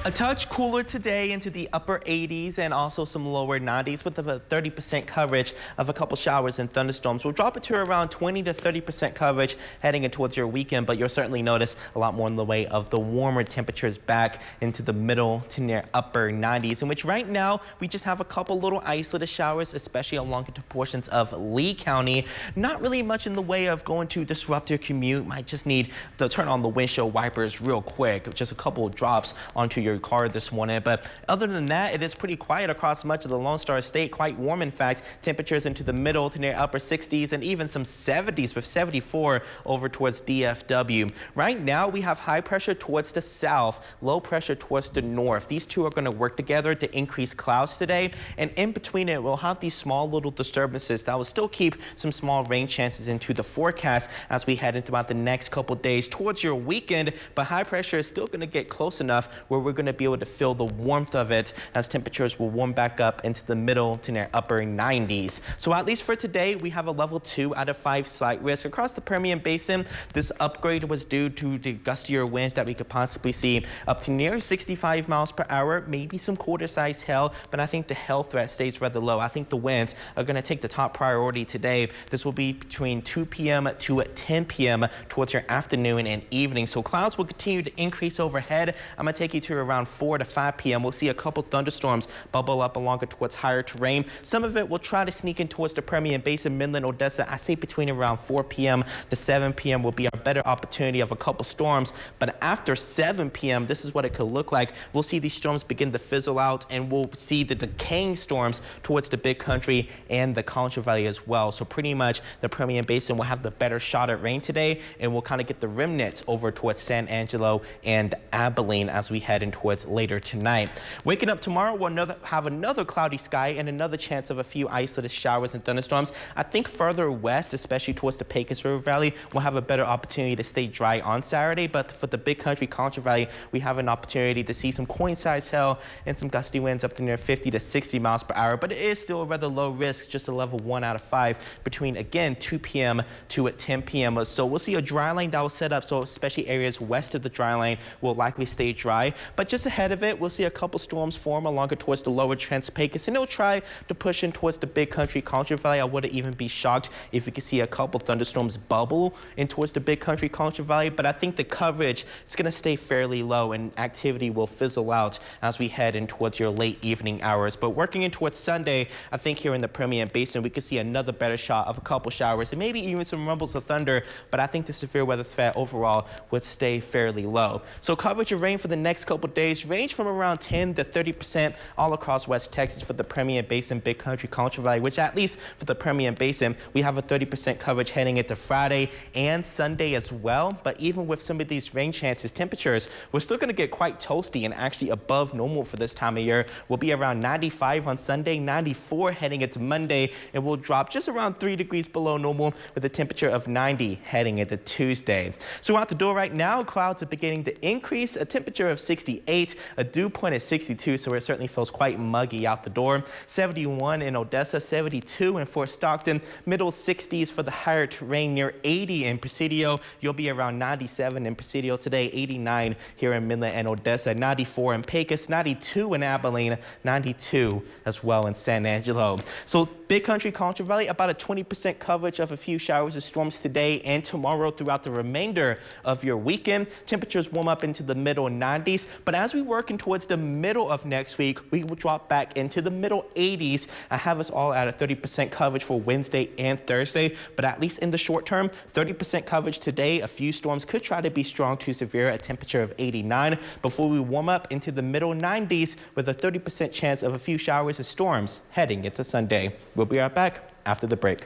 A touch cooler today into the upper 80s and also some lower 90s with about 30% coverage of a couple showers and thunderstorms. We'll drop it to around 20 to 30% coverage heading in towards your weekend, but you'll certainly notice a lot more in the way of the warmer temperatures back into the middle to near upper 90s, in which right now we just have a couple little isolated showers, especially along into portions of Lee County. Not really much in the way of going to disrupt your commute. Might just need to turn on the windshield wipers real quick. Just a couple of drops onto your car this morning, but other than that, it is pretty quiet across much of the Lone Star State. Quite warm, in fact. Temperatures into the middle to near upper 60s and even some 70s with 74 over towards DFW. Right now, we have high pressure towards the south, low pressure towards the north. These two are going to work together to increase clouds today, and in between it, we'll have these small little disturbances that will still keep some small rain chances into the forecast as we head in throughout the next couple days towards your weekend. But high pressure is still going to get close enough where we're going to be able to feel the warmth of it as temperatures will warm back up into the middle to near upper 90s. So at least for today, we have a level 2 out of 5 slight risk across the Permian Basin. This upgrade was due to the gustier winds that we could possibly see up to near 65 miles per hour, maybe some quarter size hail, but I think the hail threat stays rather low. I think the winds are going to take the top priority today. This will be between 2 p.m. to 10 p.m. towards your afternoon and evening. So clouds will continue to increase overhead. I'm going to take you to around 4 to 5 p.m. We'll see a couple thunderstorms bubble up along towards higher terrain. Some of it will try to sneak in towards the Permian Basin, Midland, Odessa. I say between around 4 p.m. to 7 p.m. will be our better opportunity of a couple storms. But after 7 p.m., this is what it could look like. We'll see these storms begin to fizzle out, and we'll see the decaying storms towards the Big Country and the Concho Valley as well. So pretty much the Permian Basin will have the better shot at rain today, and we'll kind of get the remnants over towards San Angelo and Abilene as we head in towards later tonight. Waking up tomorrow, we'll have another cloudy sky and another chance of a few isolated showers and thunderstorms. I think further west, especially towards the Pecos River Valley, we'll have a better opportunity to stay dry on Saturday. But for the Big Country, Concho Valley, we have an opportunity to see some coin-sized hail and some gusty winds up to near 50 to 60 miles per hour. But it is still a rather low risk, just a level 1 out of 5 between, again, 2 p.m. to 10 p.m. So we'll see a dry line that will set up. So especially areas west of the dry line will likely stay dry. But just ahead of it, we'll see a couple storms form along towards the lower Trans-Pecos, and it'll try to push in towards the Big Country, Concho Valley. I wouldn't even be shocked if we could see a couple thunderstorms bubble in towards the Big Country, Concho Valley. But I think the coverage is going to stay fairly low, and activity will fizzle out as we head in towards your late evening hours. But working in towards Sunday, I think here in the Permian Basin, we could see another better shot of a couple showers and maybe even some rumbles of thunder. But I think the severe weather threat overall would stay fairly low. So coverage of rain for the next couple days range from around 10 to 30% all across West Texas for the Permian Basin, Big Country, Concho Valley, which at least for the Permian Basin, we have a 30% coverage heading into Friday and Sunday as well. But even with some of these rain chances, temperatures, we're still going to get quite toasty and actually above normal for this time of year. We'll be around 95 on Sunday, 94 heading into Monday, and we'll drop just around 3 degrees below normal with a temperature of 90 heading into Tuesday. So out the door right now, clouds are beginning to increase, a temperature of 68, a dew point at 62, so it certainly feels quite muggy out the door. 71 in Odessa, 72 in Fort Stockton, middle 60s for the higher terrain, near 80 in Presidio. You'll be around 97 in Presidio today, 89 here in Midland and Odessa, 94 in Pecos, 92 in Abilene, 92 as well in San Angelo. So Big Country, Concho Valley, about a 20% coverage of a few showers and storms today and tomorrow throughout the remainder of your weekend. Temperatures warm up into the middle 90s, but as we work in towards the middle of next week, we will drop back into the middle 80s. I have us all at a 30% coverage for Wednesday and Thursday, but at least in the short term, 30% coverage today. A few storms could try to be strong to severe, a temperature of 89 before we warm up into the middle 90s with a 30% chance of a few showers and storms heading into Sunday. We'll be right back after the break.